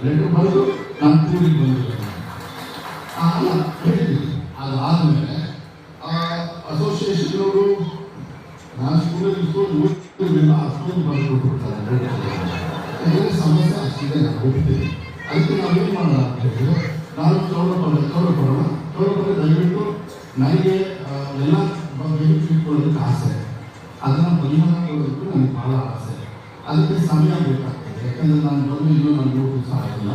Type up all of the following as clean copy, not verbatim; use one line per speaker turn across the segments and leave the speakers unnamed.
Letter ಬರೆದು ನಾನು ಕೂಡಿಗೆ ಬಂದಿದ್ದೇನೆ. ಅಲ್ಲ ಹೇಳಿದ್ದೀನಿ. ಅದಾದಮೇಲೆ ಅಸೋಸಿಯೇಷನ್ನವರು ನಾನು ಸ್ಕೂಲಲ್ಲಿ ಇಸ್ಕೊಂಡು ಓದ್ತಿರಲಿಲ್ಲ, ಅಷ್ಟೊಂದು ಬರೆದು ಕೊಟ್ಬಿಡ್ತಾರೆ. ಏನೇ ಸಮಸ್ಯೆ ಅಷ್ಟಿದೆ ನಾನು ಹೋಗ್ತೀನಿ. ಅದಕ್ಕೆ ನಾವೇನು ಮಾಡೋಣ ಅಂತ ಹೇಳಿದ್ರೆ, ನಾನು ಕೌರಪುರ ದಯವಿಟ್ಟು ನನಗೆ ಎಲ್ಲ ಬೆನಿಫಿಟ್ ಇಟ್ಕೊಳ್ಳೋದಕ್ಕೆ ಆಸೆ, ಅದನ್ನು ಪರಿಹಾರ ಕೊಡೋದಕ್ಕೂ ನನಗೆ ಭಾಳ ಆಸೆ. ಅದಕ್ಕೆ ಸಮಯ ಬೇಕಾಗ್ತದೆ. ಯಾಕಂದರೆ ನಾನು ಬಂದು ಇನ್ನೂ ನನಗೆ ದಿವಸ ಆಗಿಲ್ಲ.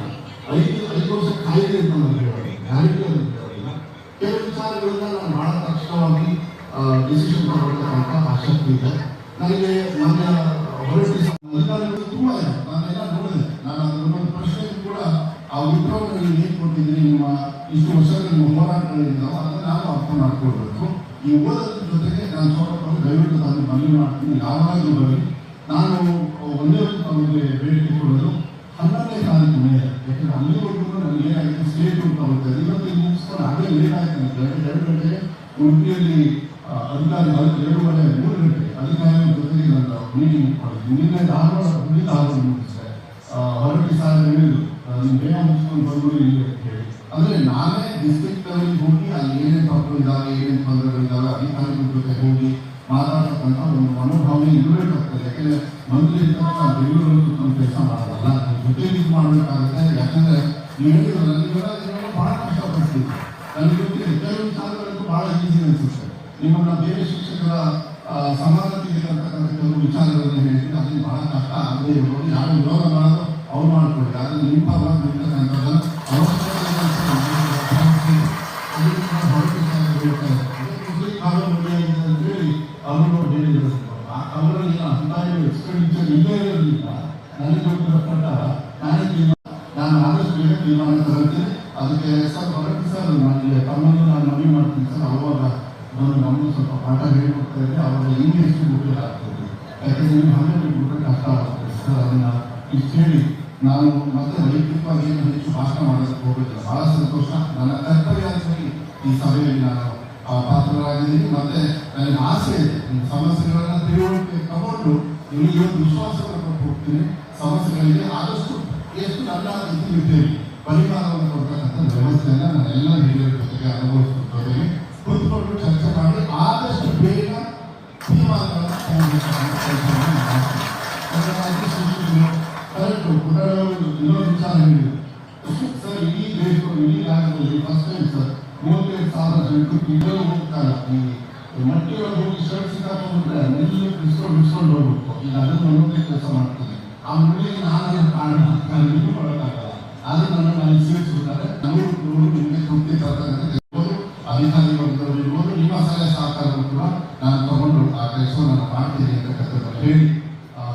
5 ವರ್ಷ ಕಾಯಿದೆ ಅಂತ ನಾನು ಹೇಳೋದು, ಗ್ಯಾರಂಟಿ ಅಂತ ಹೇಳೋದಿಲ್ಲ. ಕೆಲವು ವಿಚಾರಗಳಿಂದ ನಾನು ಭಾಳ ತಕ್ಷಣವಾಗಿ ಡಿಸಿಷನ್ ತಗೊಳ್ತಕ್ಕಂಥ ಆಸಕ್ತಿ ಇದೆ ನನಗೆ. ನನ್ನ ಹೊರಟಿ ಅಧಿಕಾರಿಗಳು ತುಂಬ ಇದೆ, ನಾನೆಲ್ಲ ನೋಡಿದೆ. ನಾನು ಅದರ ಪ್ರಶ್ನೆ ಕೂಡ ಆ ಉತ್ತರವನ್ನು ನೀವು ಏನು ಕೊಟ್ಟಿದ್ದೀನಿ, ನಿಮ್ಮ ಇಷ್ಟು ವರ್ಷದ ನಿಮ್ಮ ಹೋರಾಟಗಳಿದ್ದಾವೆ, ಅದನ್ನು ನಾನು ಅರ್ಥ ಮಾಡ್ಕೊಳ್ಬೇಕು. ಈ ಓದೋದ್ರ ಜೊತೆಗೆ ನಾನು ಸ್ವಲ್ಪ ದಯವಿಟ್ಟು ನಾನು ಮನವಿ ಮಾಡ್ತೀನಿ, ಯಾವಾಗಲೂ ಬರಲಿ. ನಾನು ಒಂದೇ ಒಂದು ತಮಗೆ ಬೇಡಿಕೆ ಕೊಡೋದು 12ನೇ ತಾರೀಕು ಮೇಲೆ, ಯಾಕಂದರೆ ಅಲ್ಲಿವರೆಗೂ ನನಗೆ ಏನಾಗಿದೆ ಸ್ಟೇಟ್ ತಗೊಳ್ತಾರೆ. ಇವತ್ತು ಇದು ಮುಗಿಸ್ಕೊಂಡು ಆಗಲೇ ಲೇಟ್ ಆಯ್ತು ಅಂತ 2 ಗಂಟೆಗೆ ಉಡುಪಿಯಲ್ಲಿ ಅಧಿಕಾರಿಗಳು 2:30 3 ಗಂಟೆ ಅಧಿಕಾರಿಗಳ ಜೊತೆಗೆ ನನ್ನ ಮೀಟಿಂಗ್ ಮಾಡಿದ್ವಿ. ನಿನ್ನೆ ಧಾರವಾಡ ಮುಗಿಸಿದೆ. ಹೊರಟಿ ಸಾಲ ಹೇಳಿದ್ರು ನೀವು ಬೇಗ ಮುಗಿಸ್ಕೊಂಡು ಬಂದು ಇಲ್ಲಿ ಅಂತ ಹೇಳಿ. ಅಂದರೆ ನಾನೇ ಡಿಸ್ಟ್ರಿಕ್ಟಲ್ಲಿ ಹೋಗಿ ಅಲ್ಲಿ ಏನೇನು ತಪ್ಪು ಇದ್ದಾವೆ, ಏನೇನು ತೊಂದರೆಗಳಿದ್ದಾವೆ ಅಧಿಕಾರಿಗಳ ಜೊತೆ ಹೋಗಿ ಮಾತಾಡ್ತಕ್ಕಂಥ ಒಂದು ಮನೋಭಾವನೆ ಇರಬೇಕಾಗ್ತದೆ. ಯಾಕೆಂದರೆ ಮಂತ್ರಿ ತನಕ ಬೆಂಗಳೂರಲ್ಲಿ ನಮ್ಮ ಕೆಲಸ ಮಾಡೋದಲ್ಲ, ಜೊತೆ ಇದು ಮಾಡಬೇಕಾಗುತ್ತೆ. ಯಾಕಂದರೆ ನೀವು ಹೇಳಿದ್ರಲ್ಲ, ನೀವೆಲ್ಲ ಭಾಳ ಕಷ್ಟಪಡ್ತೀವಿ. ನನಗೆ ಗೊತ್ತಿದೆ ಕೆಲವು ವಿಚಾರಗಳಂತೂ ಭಾಳ ಈಸಿ ಅನಿಸುತ್ತೆ. ನಿಮ್ಮನ್ನು ಬೇರೆ ಶಿಕ್ಷಕರ ಸಮಾನತೆಗೆ ತರ್ತಕ್ಕಂಥ ಕೆಲವು ವಿಚಾರಗಳನ್ನು ಹೇಳ್ತೀನಿ, ಅದನ್ನು ಭಾಳ ಕಷ್ಟ ಆಗದೆ ಇರ್ಬೋದು. ಯಾರು ವಿರೋಧ ಮಾಡೋದು ಅವ್ರು ಮಾಡ್ಕೊಳ್ಳಿ, ಆದರೆ ನಿಮ್ಮ ಪರವಾಗಿ ನಿಲ್ತಕ್ಕಂಥದ್ದನ್ನು ಅಂತೇಳಿ ಅವರು ಹೇಳಿದ್ರು. ಅವರಲ್ಲಿ ಅಂತಾಯ ಎಕ್ಸ್ಪೆಂಡಿಚರ್ ಇಲ್ಲೇ ಇರೋದ್ರಿಂದ ನನಗೆ ಗೊತ್ತಿರೋ ಪ್ರಕಾರ ನಾನು ಆದಷ್ಟು ಬೇಗ ತೀರ್ಮಾನ ತಗೊಳ್ತೀನಿ. ಅದಕ್ಕೆ ಸರ್ ಹೊರಟಿ ಸರ್ ನನಗೆ ತಮ್ಮನ್ನು ನಾನು ಮನವಿ ಮಾಡ್ತೀನಿ ಸರ್. ಅವಾಗ ನಾನು ನಮ್ಮನ್ನು ಸ್ವಲ್ಪ ಪಾಠ ಹೇಳಿಕೊಡ್ತಾ ಇದ್ದೆ, ಅವಾಗ ಇಂಗ್ಲೀಷ್ ಮುಖ್ಯ ಆಗ್ತದೆ. ಯಾಕಂದರೆ ನೀವು 12 ಬಿಟ್ಟರೆ ಕಷ್ಟ ಆಗ್ತದೆ ಸರ್. ಅದನ್ನು ಇಷ್ಟು ಹೇಳಿ ನಾನು ಮತ್ತೆ ವೈಯಕ್ತಿಕವಾಗಿ ಏನು ಹೆಚ್ಚು ಭಾಷಣ ಮಾಡೋದಕ್ಕೆ ಹೋಗೋದಿಲ್ಲ. ಭಾಳ ಸಂತೋಷ. ನನ್ನ ಕರ್ತವ್ಯ ಅಂತ ಈ ಸಭೆಯಲ್ಲಿ ನಾನು ಪಾತ್ರರಾಗಿದ್ದೀನಿ. ಮತ್ತೆ ನನಗೆ ಆಸೆ ಇದೆ ಈ ಸಮಸ್ಯೆಗಳನ್ನು ತಿಳುವಳಿಕೆ ತಗೊಂಡು ನಿಮಗೆ ಒಂದು ವಿಶ್ವಾಸವನ್ನು ಕೊಟ್ಟು ಹೋಗ್ತೀನಿ. ಸಮಸ್ಯೆಗಳಿಗೆ ಆದಷ್ಟು ಎಷ್ಟು ನನ್ನ ಇದ್ದೇವೆ ಪರಿಹಾರವನ್ನು ಕೊಡ್ತಕ್ಕಂಥ ವ್ಯವಸ್ಥೆಯನ್ನು ನಾನು ಎಲ್ಲ ಹಿರಿಯರ ಜೊತೆಗೆ ಅನುಭವಿಸಿದ ಜೊತೆಗೆ ಕೂತ್ಕೊಂಡು ಚರ್ಚೆ ಮಾಡಿ ಆದಷ್ಟು ಬೇಗ ತೀರ್ಮಾನಗಳನ್ನು ತಗೊಳ್ಬೇಕಂತ ಕೆಲಸವನ್ನು ಮಾಡ್ತೀನಿ. ಕರೆಕ್ಟು ಪುಟಗಳು ಇನ್ನೊಂದು ವಿಚಾರ ಹೇಳಿದ್ರು ಸರ್. ಇಡೀ ದೇಶಗಳು ಇಡೀ ರಾಜ್ಯದಲ್ಲಿ ಫಸ್ಟ್ ಟೈಮ್ ಸರ್ 35,000 ಜನರು ಇಲ್ಲೂ ಹೋಗ್ತಾರೆ. ಈ ಮಟ್ಟಿಯೊಳಗೆ ಹೋಗಿ ಶರ್ಟ್ ಸಿಕ್ಕಾಕೊಂಡ್ಬಿಟ್ರೆ ಬಿಡಿಸ್ಕೊಂಡು ಹೋಗ್ಬೇಕು. ಈಗ ಅದನ್ನು ಅನ್ನೋದೇ ಕೆಲಸ ಮಾಡ್ತೀನಿ. ಆ ಮುಳಿಗೆ ನಾನು ಕಾರಣ ನೀವು ಮಾಡೋಕ್ಕಾಗಲ್ಲ. ಆದರೆ ನನ್ನ ಸೇರಿಸ್ಬಿಟ್ಟಾರೆ. ನೂರು ನಿಮಗೆ ತೃಪ್ತಿ ತರ್ತಕ್ಕಂಥ ಅಧಿಕಾರಿಗಳು ಇರ್ಬೋದು, ನಿಮ್ಮ ಸಲಹೆ ಸಹಕಾರಗಳು ಕೂಡ ನಾನು ತಗೊಂಡು ಆ ಕೆಲಸವನ್ನು ನಾನು ಮಾಡ್ತೀನಿ ಅಂತಕ್ಕಂಥದ್ದು ಹೇಳಿ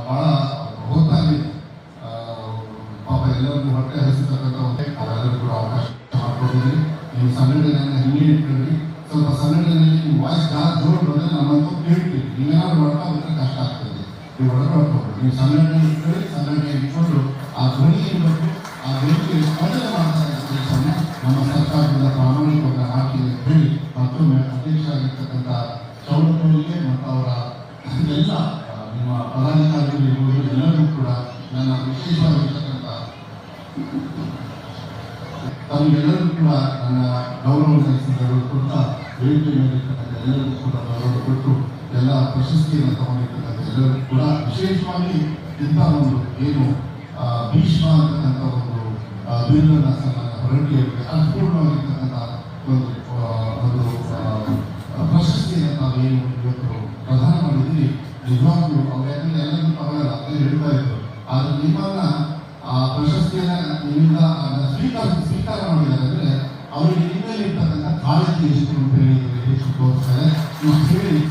ಭಾಳ ಹೊತ್ತಾಗಿ ಪಾಪ ಎಲ್ಲರಿಗೂ ಹೊಟ್ಟೆ ಹರಿಸತಕ್ಕಂಥ ಅವರೆಲ್ಲರೂ ಕೂಡ ಅವಕಾಶ ಮಾಡ್ಕೊಟ್ಟಿದ್ದೀನಿ. ನೀವು ಸಂಘಟನೆಯನ್ನು ಹಿಂಗೆ ಇಟ್ಕೊಂಡ್ರಿ, ಸ್ವಲ್ಪ ಸಂಘಟನೆಯಲ್ಲಿ ನಿಮ್ಮ ವಾಯ್ಸ್ ಜೋರು ಬಂದರೆ ನಮ್ಮಂತೂ ಕೇಳ್ತೀವಿ. ನೀವೇನಾದ್ರು ಹೊರಟೋಗ್ಬಿಟ್ರೆ ಕಷ್ಟ ಆಗ್ತದೆ. ನೀವು ಹೊರಟೋಗ್ಬೋದು. ನೀವು ಸಂಘಟನೆ ಇಟ್ಕೊಳ್ಳಿ, ಸಂಘಟನೆ ಇಟ್ಕೊಂಡು ಆ ಧ್ವನಿ ಇರಬೇಕು. ಆ ಧ್ವನಿಗೆ ಸ್ಪಂದನೆ ಮಾಡ್ತಕ್ಕಂಥ ಕೆಲಸವನ್ನು ನಮ್ಮ ಸರ್ಕಾರದಿಂದ ಪ್ರಾಮಾಣಿಕವಾಗಿ ಮಾಡ್ತೀವಿ ಅಂತ ಹೇಳಿ ಮತ್ತೊಮ್ಮೆ ಅಧ್ಯಕ್ಷ ಆಗಿರ್ತಕ್ಕಂಥ ಚೌಡಪ್ಪರಿಗೆ ಮತ್ತು ಅವರ ಎಲ್ಲ ನಿಮ್ಮ ಪದಾಧಿಕಾರಿಗಳು ಇರ್ಬೋದು ಎಲ್ಲರಿಗೂ ಕೂಡ ನನ್ನ ವಿಶೇಷವಾಗಿರ್ತಕ್ಕಂಥ ತಮಗೆಲ್ಲರೂ ಕೂಡ ನನ್ನ ಗೌರವ ಸಲ್ಲಿಸಿದರು ಕೊಡ್ತಾ ವೇದಿಕೆ ಮೇಲಿರ್ತಕ್ಕಂಥ ಎಲ್ಲರಿಗೂ ಕೂಡ ಗೌರವ ಕೊಟ್ಟು ಎಲ್ಲ ಪ್ರಶಸ್ತಿಯನ್ನು ತಗೊಂಡಿರ್ತಕ್ಕಂಥ ಎಲ್ಲರಿಗೂ ಕೂಡ ವಿಶೇಷವಾಗಿ ಇಂಥ ಒಂದು ಏನು ಭೀಷ್ಮ ಅಂತಕ್ಕಂಥ ಒಂದು ಬಿರುದನ್ನು ನನ್ನ ಹೊರಟಿಯವರಿಗೆ ಅರ್ಥಪೂರ್ಣವಾಗಿರ್ತಕ್ಕಂಥ ಒಂದು ಪ್ರಶಸ್ತಿಯನ್ನು ತಾವೇನು ಇವತ್ತು ಪ್ರದಾನ ಮಾಡಿದ್ದೀರಿ. ನಿಜವಾಗ್ಲೂ ಅವ್ರು ಯಾಕಂದರೆ ಎಲ್ಲರಿಗೂ ತಗೊಳ್ಳಲ್ಲ ಅಂತ ಹೇಳ್ತಾ ಇದ್ರು. ಆದರೆ ನಿಮ್ಮನ್ನ ಆ ಪ್ರಶಸ್ತಿಯನ್ನು ನಿಮ್ಮಿಂದ ಸ್ವೀಕಾರ ಮಾಡಿದ್ದಾರೆ ಅಂದರೆ ಅವರಿಗೆ ನಿಮ್ಮ ಮೇಲೆ ಇರ್ತಕ್ಕಂಥ ಕಾಳಜಿ ಎಷ್ಟು ಅಂತ ಹೇಳಿ ಹೆಚ್ಚು ತೋರಿಸ್ತಾರೆ. ಹೇಳಿ